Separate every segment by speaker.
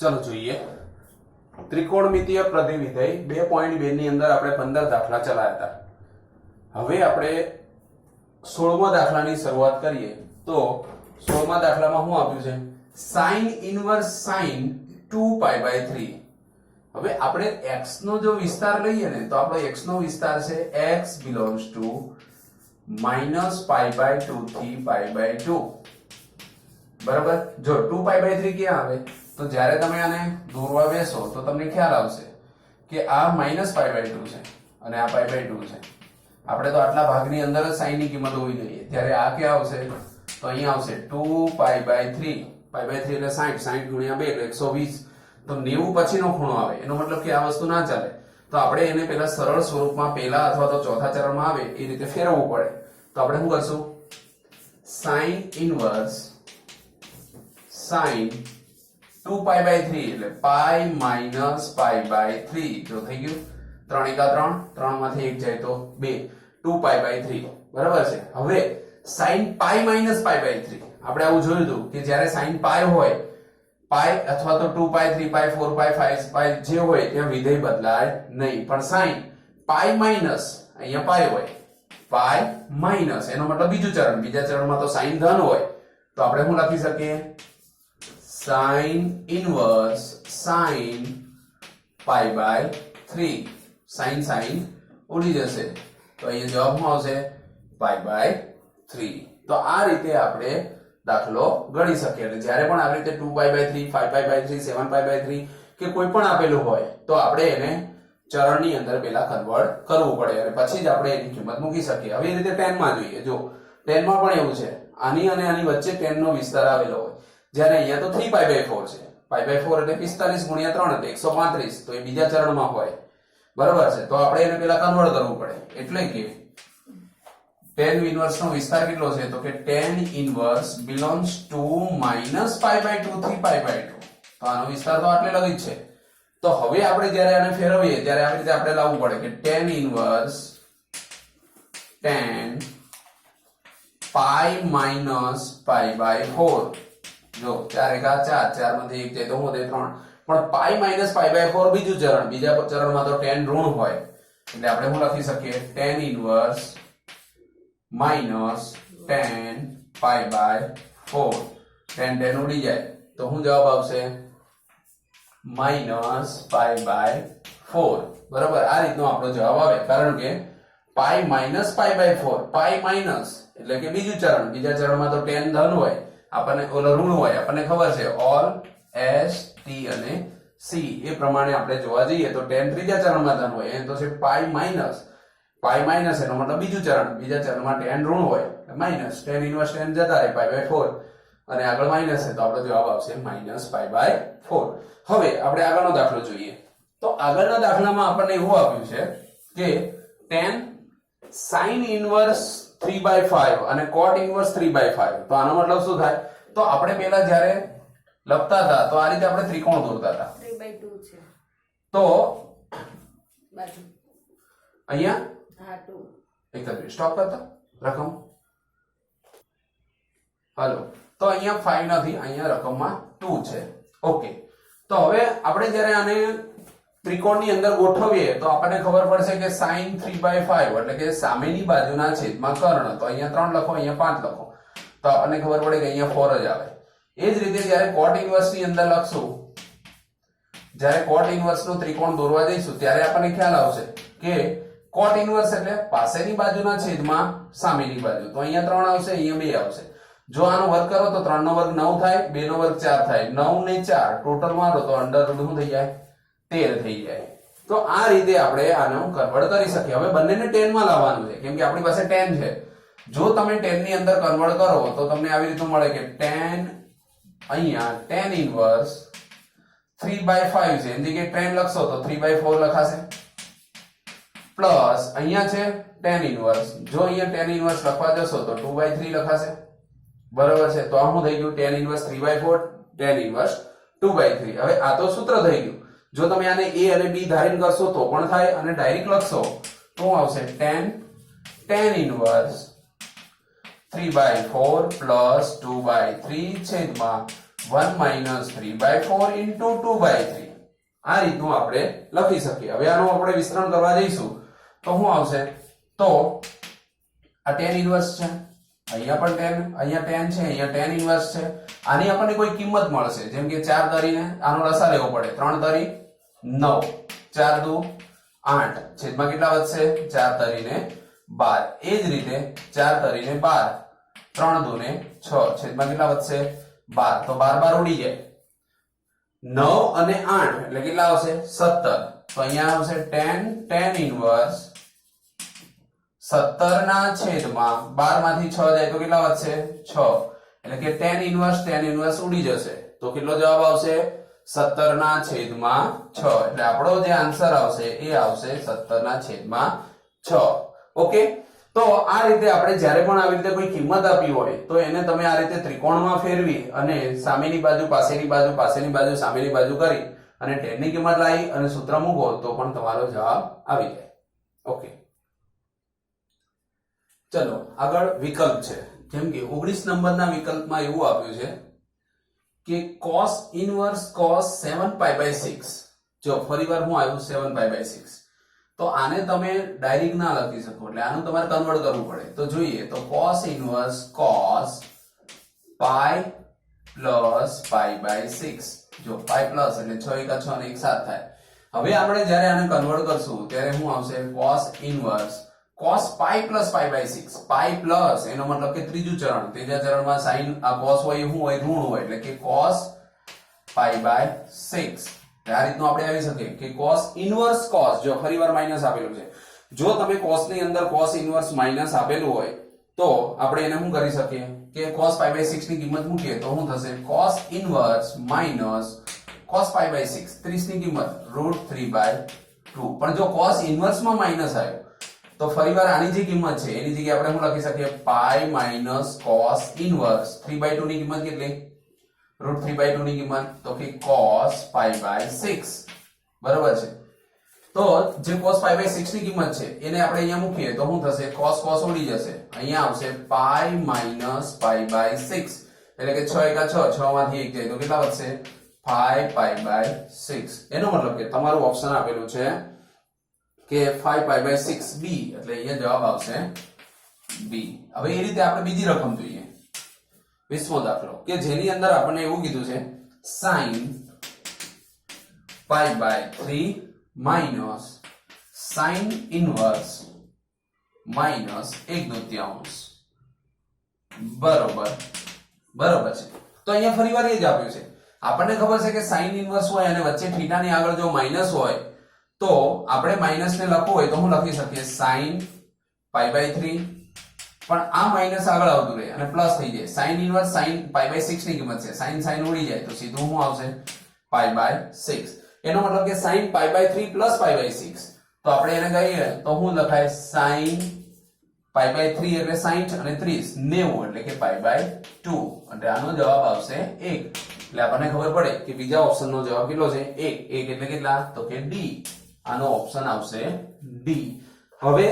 Speaker 1: ચલો જોઈએ ત્રિકોણમિતીય પ્રતિવિધેય 2.2 ની અંદર આપણે 15 દાખલા ચલાવ્યા હતા। હવે આપણે 16મા દાખલાની શરૂઆત કરીએ તો 16મા દાખલામાં શું આપ્યું છે sin ઇન્વર્સ sin 2π/3। હવે આપણે x નો જો વિસ્તાર લઈએ ને તો આપણો x નો વિસ્તાર છે x belongs to -π/2 થી π/2 બરાબર। જો 2π/3 ક્યાં આવે તો જ્યારે તમે આને દોરવા બેસો તો તમને ખ્યાલ આવશે કે આ -π/2 છે અને આ π/2 છે। આપણે તો આટલા ભાગની અંદર જ sin ની કિંમત હોવી જોઈએ, ત્યારે આ ક્યાં આવશે તો અહીંયા આવશે 2π/3 π/3 એટલે 60 60 ગુણ્યા 2 એટલે 120 તો 90 પછીનો ખૂણો આવે, એનો મતલબ કે આ વસ્તુ ના ચાલે। તો આપણે એને પહેલા સરળ સ્વરૂપમાં પહેલા અથવા તો ચોથા ચરણમાં આવે એ રીતે ફેરવવું પડે। તો આપણે શું કરશું sin ઇન્વર્સ sin 2π/3 એટલે π-π/3 જો થઈ ગયું 3 * 3 3 માંથી 1 જાય તો 2 2π/3 બરાબર છે। હવે sin π - π/3 આપણે આવું જોયું હતું કે જ્યારે sin π હોય π અથવા તો 2π 3π 4π 5π જે હોય ત્યાં વિધેય બદલાય નહીં, પણ sin π માઈનસ અહીંયા π હોય π માઈનસ એનો મતલબ બીજું ચરણ, બીજા ચરણમાં તો sin ધન હોય તો આપણે શું લખી શકીએ sin ઇન્વર્સ sin π/3 sin ઉડી જશે તો અહીંયા જવાબ શું આવશે π/3। તો આ રીતે આપણે દાખલો ગણી શકીએ। એટલે જ્યારે પણ આવી રીતે 2π/3 5π/3 7π/3 કે કોઈ પણ આપેલું હોય તો આપણે એને ચરણની અંદર પહેલા કન્વર્ટ કરવું પડે અને પછી જ આપણે એની કિંમત મૂકી શકીએ। હવે એ રીતે 10 માં જોઈએ, જો 10 માં પણ એવું છે, આની અને આની વચ્ચે 10 નો વિસ્તાર આવેલો હોય, જ્યારે અહીંયા તો 3π/4 છે, π/4 એટલે 45 ગુણ્યા 3 એટલે 135 તો એ બીજા ચરણમાં હોય બરાબર છે। તો આપણે એને પહેલા કન્વર્ટ કરવું પડે, એટલે કે tan ઇન્વર્સ નો વિસ્તાર કેટલો છે તો કે tan ઇન્વર્સ belongs to -π/2 થી π/2 તો આનો વિસ્તાર તો આટલે લગી જ છે। તો હવે આપણે જ્યારે આને ફેરવીએ ત્યારે આવી રીતે આપણે લાવવું પડે કે tan ઇન્વર્સ tan π - π/4 જો 4 * 4 4 માંથી 1 જાય તો હું દે 3 પણ π - π/4 બીજું ચરણ, બીજા ચરણમાં તો tan ઋણ હોય એટલે આપણે શું લખી શકીએ tan ઇન્વર્સ -tan π/4 tan ઉડી જાય તો શું જવાબ આવશે -π/4 બરાબર। આ રીતનો આપણો જવાબ આવે કારણ કે π - π/4 π માઈનસ એટલે કે બીજું ચરણ, બીજા ચરણમાં તો tan ધન હોય, આપણને ઓલો ઋણ હોય, આપણને ખબર છે ઓલ s t અને c એ પ્રમાણે આપણે જોવા જઈએ તો tan ત્રીજા ચરણમાં ધન હોય, એ તો છે π માઈનસ એનો મતલબ બીજું ચરણ, બીજા ચરણમાં tan ઋણ હોય માઈનસ tan ઇન્વર્સ tan જતા રહે π/4 અને આગળ માઈનસ છે તો આપણો જવાબ આવશે -π/4। હવે આપણે આગળનો દાખલો જોઈએ તો આગળના દાખલામાં આપણને એવું આપ્યું છે કે tan sin ઇન્વર્સ 3/5 અને cot ઇન્વર્સ 3/5 તો આનો મતલબ શું થાય તો આપણે પહેલા જ્યારે લખતા હતા તો આ રીતે આપણે ત્રિકોણ દોરતા હતા
Speaker 2: 3/2 છે
Speaker 1: તો
Speaker 2: બાજુ
Speaker 1: અહીંયા
Speaker 2: હા 2
Speaker 1: એક જ સ્ટોપ કરતા રકમ હાલો તો અહીંયા 5 નથી, અહીંયા રકમમાં 2 છે ઓકે। તો હવે આપણે જ્યારે આને ત્રિકોણની અંદર ગોઠવીએ તો આપણને ખબર પડશે કે sin 3/5 એટલે કે સામેની બાજુના છેદમાં કર્ણ, તો અહીંયા 3 લખો અહીંયા 5 લખો તો આપણને ખબર પડે કે અહીંયા 4 જ આવે। એ જ રીતે જ્યારે cot ઇન્વર્સ ની અંદર લખશું, જ્યારે cot ઇન્વર્સ નો ત્રિકોણ દોરવા જઈશું ત્યારે આપણને ખ્યાલ આવશે કે cot ઇન્વર્સ એટલે પાસેની બાજુના છેદમાં સામેની બાજુ, તો અહીંયા 3 આવશે અહીંયા 2 આવશે। જો આનો વર્ગ કરો તો 3 નો વર્ગ 9 થાય, 2 નો વર્ગ 4 થાય, 9 ને 4 ટોટલ મારો તો અંડર રૂટ શું થઈ જાય 13 થઈ જાય। તો આ રીતે આપણે આનો કન્વર્ટ કરી શકીએ। હવે બંનેને 10 માં લાવવાનું છે કેમ કે આપણી પાસે 10 છે, જો તમે 10 ની અંદર કન્વર્ટ કરો તો તમને આવી રીતે મળે કે tan અહીંયા tan ઇન્વર્સ 3/5 છે, એની જગ્યાએ tan લખશો તો 3/4 લખાશે, પ્લસ અહીંયા છે tan ઇન્વર્સ, જો અહીંયા tan ઇન્વર્સ લખવા જશો તો 2/3 લખાશે બરાબર છે। તો આ શું થઈ ગયું tan ઇન્વર્સ 3/4 tan ઇન્વર્સ 2/3। હવે આ તો સૂત્ર થઈ ગયું, જો તમે આને a અને b ધારીને કરશો તો પણ થાય અને ડાયરેક્ટ લખશો તો આવશે tan ઇન્વર્સ 3/4 + 2/3 છેદમાં 1 minus 3/4 into 2/3 આ રીતનું આપણે લખી શકીએ. હવે આનું આપણે વિસ્તરણ કરવા જઈશું તો શું આવશે? તો આ tan ઇન્વર્સ છે, અહીંયા પણ tan, અહીંયા tan છે, અહીંયા tan ઇન્વર્સ છે. આની આપણને કોઈ કિંમત મળશે, જેમ કે 4 તરીને આનો લસા લેવો પડે. 3 તરી 9, 4 દુ 8, છેદમાં કેટલા વધશે? 4 તરીને 12. એ જ રીતે 4 તરીને 12, 3 દુ ને 6, છેદમાં કેટલા વધશે? 12. તો 12 ઉડી જાય. 9 અને 8 એટલે કેટલા આવશે? 17. તો અહીંયા આવશે tan ઇન્વર્સ 17 ના છેદમાં 12 માંથી 6 જાય તો કેટલા વધશે? 6. એટલે કે tan ઇન્વર્સ ઉડી જશે. તો કેટલો જવાબ આવશે? 17 ના છેદમાં 6. એટલે આપણો જે આન્સર આવશે એ આવશે 17 ના છેદમાં 6. ઓકે, તો આ રીતે આપણે જ્યારે પણ આવી રીતે કોઈ કિંમત આપી હોય તો એને તમે આ રીતે ત્રિકોણમાં ફેરવી અને સામેની બાજુ પાસેની બાજુ, પાસેની બાજુ સામેની બાજુ કરી અને tan ની કિંમત લાવી અને સૂત્ર મૂકો તો પણ તમારો જવાબ આવી જાય. ઓકે, ચલો આગળ વિકલ્પ છે. જેમ કે 19 નંબરના વિકલ્પમાં એવું આપ્યું છે કે cos ઇન્વર્સ cos 7π/6. જો ફરીવાર હું આવ્યું 7π/6. તો આને તમે ડાયરેક્ટ ના લખી શકો, એટલે આનું તમારે કન્વર્ટ કરવું પડે. તો જોઈએ તો cos ઇન્વર્સ cos π પ્લસ π/6. જો π પ્લસ એટલે 6 * 6 અને 1 7 થાય. હવે આપણે જ્યારે આને કન્વર્ટ કરશું ત્યારે શું આવશે? cos inverse cos π plus π/6. π plus એનો મતલબ કે ત્રીજું ચરણ, ત્રીજા ચરણમાં sin આ cos હોય શું હોય? ઋણ હોય, એટલે કે cos π/6. આ રીતનું આપણે આવી શકીએ કે cos ઇન્વર્સ cos, જો ફરીવાર માઈનસ આપેલું છે, જો તમે cos ની અંદર cos ઇન્વર્સ માઈનસ આપેલું હોય તો આપણે એને શું કરી શકીએ કે cos π/6 ની કિંમત મૂકીએ તો શું થશે? cos ઇન્વર્સ માઈનસ cos π/6, 30 ની કિંમત √3/2. પણ જો cos ઇન્વર્સ માં માઈનસ આવ્યો તો ફરીવાર આની જે કિંમત છે એની જગ્યાએ આપણે શું લખી શકીએ? π માઈનસ cos ઇન્વર્સ 3/2 ની કિંમત કેટલી? √3/2 ની કિંમત તો કે cos π/6. બરોબર છે. તો જે cos π/6 ની કિંમત છે એને આપણે અહીંયા મૂકીએ તો શું થશે? cos ઉડી જશે, અહીંયા આવશે π માઈનસ π/6. એટલે કે 6 * 6, 6 માંથી 1 જાય તો કેટલા વધશે? 5π/6. એનો મતલબ કે તમારું ઓપ્શન આપેલું છે કે 5π/6 b, એટલે અહીંયા જવાબ આવશે b. હવે એ રીતે આપણે બીજી રકમ જોઈએ, 20મો દાખલો કે જેની અંદર આપણને એવું કીધું છે sin π/3 minus sin inverse minus 1/2. બરોબર છે. તો અહીંયા ફરીવાર એ જ આપ્યું છે. આપણને ખબર છે કે sin ઇન્વર્સ હોય અને વચ્ચે થીટા ની આગળ જો માઈનસ હોય તો આપણે માઈનસ ને લખવું હોય તો હું લખી શકીએ sin π/3. પણ આ માઈનસ આગળ આવતું રહે અને પ્લસ થઈ જાય. sin ઇન્વર્સ sin π/6 ની કિંમત છે, sin ઉડી જાય તો સીધું શું આવશે? π/6. એનો મતલબ કે sin π/3 પ્લસ π/6. તો આપણે એને કહીએ તો શું લખાય? sin π/3 એટલે 60 અને 30 90 એટલે કે π/2. એટલે આનો જવાબ આવશે 1. એટલે આપણને ખબર પડે કે બીજા ઓપ્શનનો જવાબ કેટલો છે? 1. 1 એટલે કેટલા? તો કે D. આનો ઓપ્શન આવશે D. હવે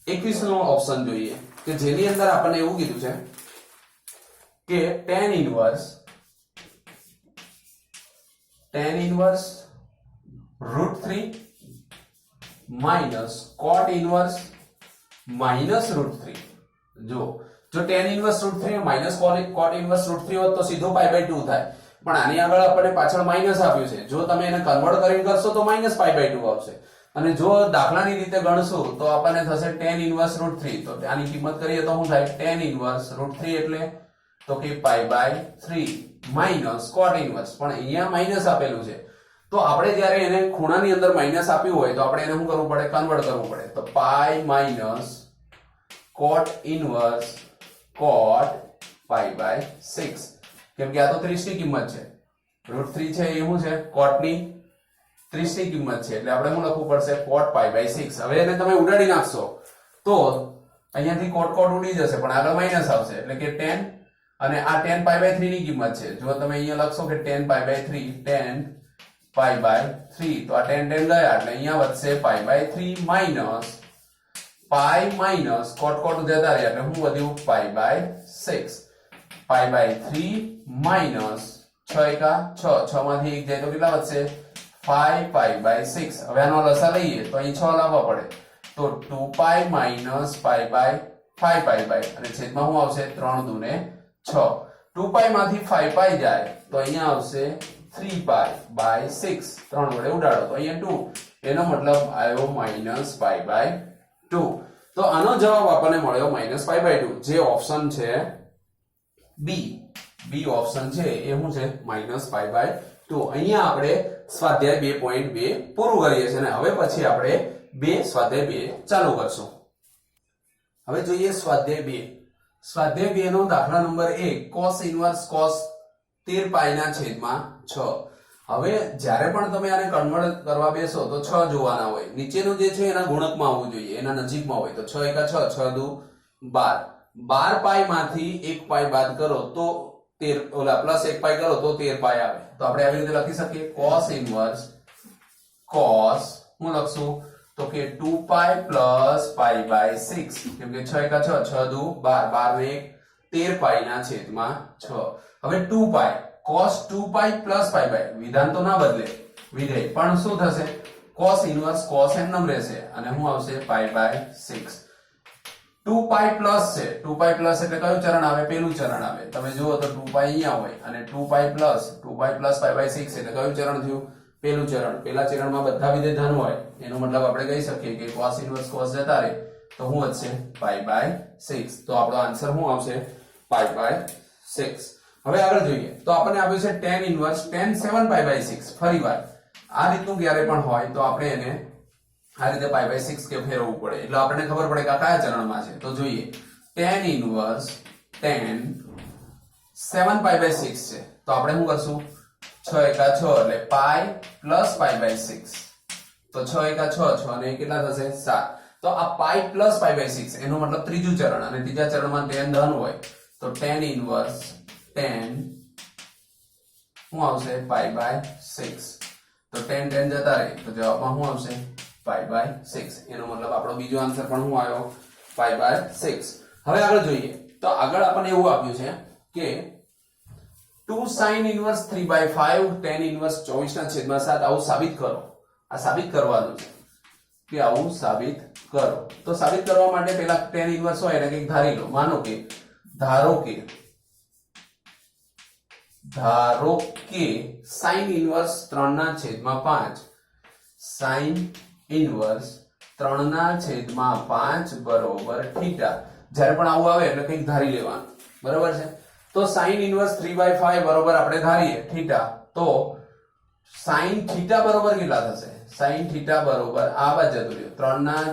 Speaker 1: 21નો ઓપ્શન જોઈએ કે જેની અંદર આપણને એવું કીધું છે કે tan inverse √3 minus cot inverse minus √3. જો tan inverse √3 minus cot inverse √3 હોત તો સીધો π/2 થાય, પણ આની આગળ આપણે પાછળ માઈનસ આપ્યું છે. જો તમે એને કન્વર્ટ કરીને કરશો તો માઈનસ π/2 આવશે, અને જો દાખલાની રીતે ગણશું તો આપણને થશે tan ઇન્વર્સ √3. તો આની કિંમત કરીએ તો શું થાય? tan ઇન્વર્સ √3 એટલે તો કે π/3 માઈનસ cot ઇન્વર્સ, પણ અહીંયા માઈનસ આપેલું છે તો આપણે જ્યારે એને ખૂણાની અંદર માઈનસ આપ્યું હોય તો આપણે એને શું કરવું પડે? કન્વર્ટ કરવું પડે. તો π માઈનસ cot ઇન્વર્સ cot π/6. કેમ કે આ તો 30 ની કિંમત છે, √3 છે એ શું છે? cot ની 30 ની કિંમત છે, એટલે આપણે શું લખવું પડશે? cot π/6. હવે એને તમે ઉડાડી નાખશો તો અહીંયાથી cot ઉડી જશે પણ આગળ માઈનસ આવશે, એટલે કે tan, અને આ tan π/3 ની કિંમત છે. જો તમે અહીંયા લખશો કે tan π/3 તો આ tan ગયા એટલે અહીંયા વધશે π/3 માઈનસ π માઈનસ cot જતા રહ્યા એટલે શું વધ્યું? π/6. π/3 માઈનસ 6 એકા 6, 6 માંથી 1 જાય તો કેટલા વધશે 5 પાઈ બાય 6. હવે આનો લસા લઈએ તો અહીં 6 લાવવા પડે તો 2 pi minus pi by 5 pi by અને છેદમાં શું આવશે 3 દુને 6. 2 પાઈ માંથી 5 પાઈ જાય તો અહીંયા આવશે 3 પાઈ બાય 6. 3 વડે ઉડાડો તો અહીંયા 2, એનો મતલબ આવ્યો માઈનસ પાઈ બાય 2. તો આનો જવાબ આપણને મળ્યો માઈનસ પાઈ બાય 2, જે ઓપ્શન છે બી ઓપ્શન છે એ શું છે માઈનસ પાઈ બાય 2. અહીંયા આપણે સ્વાધ્યાય 2.2 પૂરું કરીએ છીએ અને હવે પછી આપણે સ્વાધ્યાય 2 ચાલુ કરશું. હવે જોઈએ સ્વાધ્યાય 2 નો દાખલા નંબર 1 cos ઇન્વર્સ cos 13 પાઈ ના છેદમાં 6. હવે જ્યારે પણ તમે આને કન્વર્ટ કરવા બેસો તો 6 જોવાના હોય, નીચેનું જે છે એના ગુણકમાં આવવું જોઈએ, એના નજીકમાં હોય તો 6 એકા 6, 6 દુ 12. 12 પાઈ માંથી 1 પાઈ બાદ કરો તો 13 ઓલા પ્લસ 1 પાઈ કરો તો 13 પાઈ આવે. તો આપણે આવી રીતે લખી શકીએ cos ઇન્વર્સ cos હું લખશું તો કે 2 પાઈ પ્લસ પાઈ બાય 6, કેમ કે 6 એકા 6, 6 દુ 12, 12 ને 13 પાઈ ના છેદમાં 6. હવે 2 pi cos 2 pi plus pi by, વિધાન તો ના બદલે વિધેય, પણ શું થશે cos ઇન્વર્સ cos એમ રહેશે અને શું આવશે પાઈ બાય 6. 2 પાઈ પ્લસ છે, 2 પાઈ પ્લસ એટલે કયું ચરણ આવે પેલું ચરણ આવે. તમે જુઓ તો 2 પાઈ અહીંયા હોય અને 2 પાઈ પ્લસ પાઈ બાય 6 એટલે કયું ચરણ થયું પેલું ચરણ. પેલા ચરણમાં બધા વિધેય ધન હોય, એનો મતલબ આપણે કહી શકીએ કે cos ઇન્વર્સ cos જતા રહે તો શું વધશે પાઈ બાય 6. તો આપણો આન્સર શું આવશે પાઈ બાય 6. હવે આગળ જોઈએ તો આપણને આપ્યું છે tan inverse tan 7 pi by 6. ફરીવાર આ રીતનું ક્યારે પણ હોય તો આપણે એને આ રીતે પાઈ બાય 6 કે ફેરવવું પડે એટલે આપણને ખબર પડે કે આ કયા ચરણમાં છે. તો જોઈએ tan inverse tan 7 pi by 6 છે તો આપણે શું કરશું 6 એકા 6 એટલે પાઈ પ્લસ પાઈ બાય 6. તો 6 એકા 6, 6 અને કેટલા થશે 7. તો આ પાઈ પ્લસ પાઈ બાય 6 એનો મતલબ ત્રીજું ચરણ, અને ત્રીજા ચરણમાં tan ધન હોય તો tan ઇન્વર્સ tan શું આવશે પાઈ બાય 6. તો tan જતા રહે તો જવાબમાં શું આવશે પાઈ બાય 6. એનો મતલબ આપણો બીજો આન્સર પણ શું આવ્યો પાઈ બાય 6. હવે આગળ જોઈએ તો આગળ આપણને એવું આપ્યું છે કે 2 sin ઇન્વર્સ 3/5 tan ઇન્વર્સ 24 ના છેદમાં 7 આવું સાબિત કરો. આ સાબિત કરવાનું છે કે આવું સાબિત કરો. તો સાબિત કરવા માટે પહેલા tan ઇન્વર્સ હોય એને કંઈક ધારી લો. માનો કે ધારો કે sin ઇન્વર્સ 3/5 sin ઇન્વર્સ 3/5 બરોબર થીટા. જ્યારે પણ આવું આવે એટલે કંઈક ધારી લેવાનું, બરાબર છે. તો sin ઇન્વર્સ 3/5 બરોબર આપણે ધારીએ થીટા, તો sin થીટા બરોબર કેટલા થશે sin થીટા બરોબર આ બાજુ જતું રહ્યું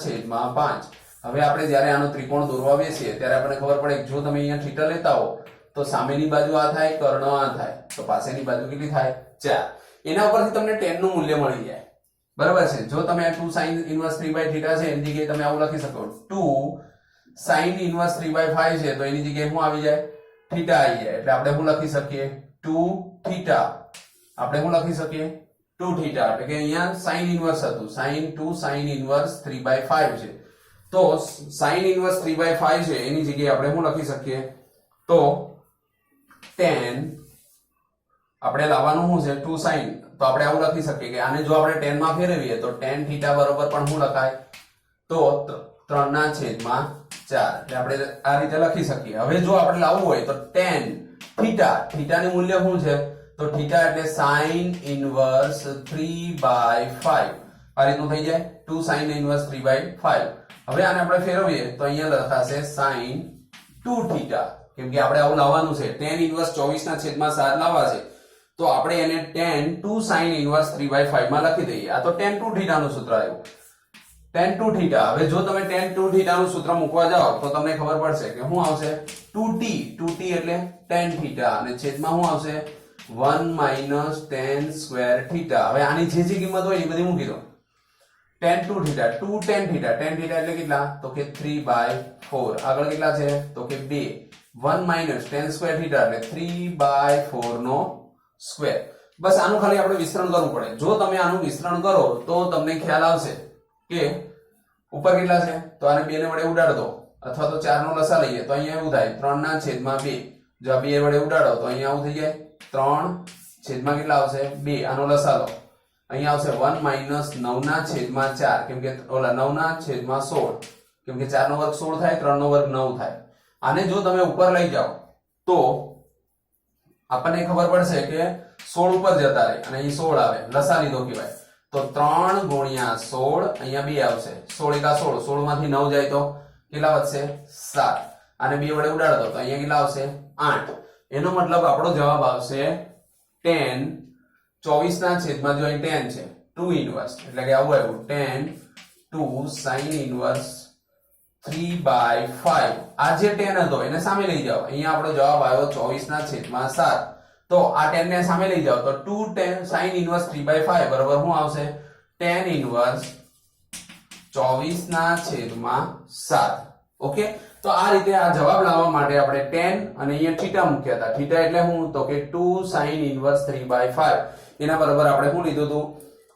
Speaker 1: 3/5. હવે આપણે જ્યારે આનો ત્રિકોણ દોરવા બેસીએ ત્યારે આપણને ખબર પડે કે જો તમે અહીંયા થીટા લેતા હો તો સામેની બાજુ આ થાય, કર્ણ આ થાય, તો પાછળની બાજુ કેટલી થાય 4. એના ઉપરથી તમને tan નું મૂલ્ય મળી જાય, બરાબર છે. જો તમે 2 sin ઇન્વર્સ 3/θ છે એની જગ્યાએ તમે આવું લખી શકો 2 sin ઇન્વર્સ 3/5 છે તો એની જગ્યાએ શું આવી જાય થીટા આવી જાય. એટલે આપણે શું લખી શકીએ 2 થીટા. આપણે શું લખી શકીએ 2 થીટા, એટલે કે અહીંયા sin ઇન્વર્સ હતું,2 sin ઇન્વર્સ 3/5 છે તો sin ઇન્વર્સ 3/5 છે એની જગ્યાએ આપણે શું લખી શકીએ તો tan આપણે લાવવાનું શું છે 2 sin, તો આપણે આવું લખી શકીએ કે આને જો આપણે tan માં ફેરવીએ તો tan થીટા બરોબર પણ શું લખાય તો 3/4. એટલે આપણે આ રીતે લખી શકીએ. હવે જો આપણે લાવવું હોય તો tan થીટાનું મૂલ્ય શું છે તો થીટા એટલે sin ઇન્વર્સ 3/5 આ રીતનું થઈ જાય 2 sin ઇન્વર્સ 3/5. હવે આને આપણે ફેરવીએ તો અહીંયા લખાશે sin 2 થીટા, કેમ કે આપણે આવું લાવવાનું છે. tan ઇન્વર્સ 24/7 લાવવા છે તો આપણે એને tan 2 sin ઇન્વર્સ 3/5 માં લખી દઈએ. આ તો tan 2 થીટાનું સૂત્ર આવ્યું tan 2 થીટા. હવે જો તમે tan 2 થીટાનું સૂત્ર મૂકવા જાઓ તો તમને ખબર પડશે કે શું આવશે 2t એટલે tan થીટા અને છેદમાં શું આવશે 1 - tan સ્ક્વેર થીટા. હવે આની જે કિંમત હોય એ બધી મૂકી દો. tan 2 થીટા 2 tan થીટા એટલે કેટલા તો કે 3/4. આગળ કેટલા છે તો કે 2. 1 - tan સ્ક્વેર થીટા એટલે 3/4 નો સ્ક્વેર. બસ આનું ખાલી આપણે વિસ્તરણ કરવું પડે. જો તમે આનું વિસ્તરણ કરો તો તમને ખ્યાલ આવશે કે ઉપર કેટલા છે તો આને 2 ને વડે ઉડાડ દો અથવા તો 4 નો લસા લઈએ તો અહીંયા એવું થાય 3/2. જો આ 2 વડે ઉડાડો તો અહીંયા આવું થઈ જાય છેદમાં કેટલા આવશે 2 આનો લસા લો અહીંયા આવશે 1 માઇનસ 9 ના છેદમાં 4 કેમ કે ઓલા 9 ના છેદમાં 16 કેમ કે 4 નો વર્ગ 16 થાય 3 નો વર્ગ 9 થાય આને જો તમે ઉપર લઈ જાઓ તો આપણને ખબર પડશે કે 16 ઉપર જતા રહે અને અહીં 16 આવે લસા લીધો કહેવાય તો 3 ગુણ્યા 16 અહીંયા 2 આવશે 16 એકા 16 16 માંથી 9 જાય તો કેટલા વધશે 7 અને 2 વડે ઉડાડો તો અહીંયા કેટલા આવશે 8 એનો મતલબ આપણો જવાબ આવશે 10 24 ના છેદમાં જો અહીં 10 છે 2 ઇન્વર્સ એટલે કે આવું આવ્યું 10 2 sin ઇન્વર્સ 3/5 આ જે 10 હતો એને સામે લઈ જાઓ અહીંયા આપણો જવાબ આવ્યો 24 ના છેદમાં 7 તો આ 10 ને સામે લઈ જાઓ તો 2 10 sin ઇન્વર્સ 3/5 બરાબર શું આવશે 10 ઇન્વર્સ 24 ના છેદમાં 7 ઓકે તો આ રીતે આ જવાબ લાવવા માટે આપણે 10 અને અહીંયા થીટા મૂક્યા હતા થીટા એટલે શું તો કે 2 sin ઇન્વર્સ 3/5 એના બરાબર આપણે શું લીધું હતું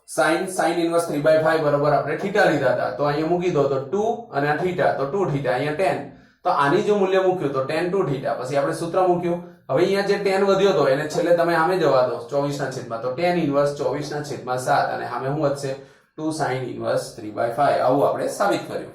Speaker 1: sin ઇન્વર્સ 3/5 બરાબર આપણે થીટા લીધા હતા તો અહીંયા મૂકી દો તો 2 અને આ થીટા તો 2 થીટા અહીંયા 10 તો આની જો મૂલ્ય મૂક્યું તો 10 2 થીટા પછી આપણે સૂત્ર મૂક્યું હવે અહીંયા જે 10 વધ્યો તો એને છેલ્લે તમે સામે જવા દો 24 ના છેદમાં તો 10 ઇન્વર્સ 24 ના છેદમાં 7 અને સામે શું વધશે 2 sin ઇન્વર્સ 3/5 આવું આપણે સાબિત કર્યું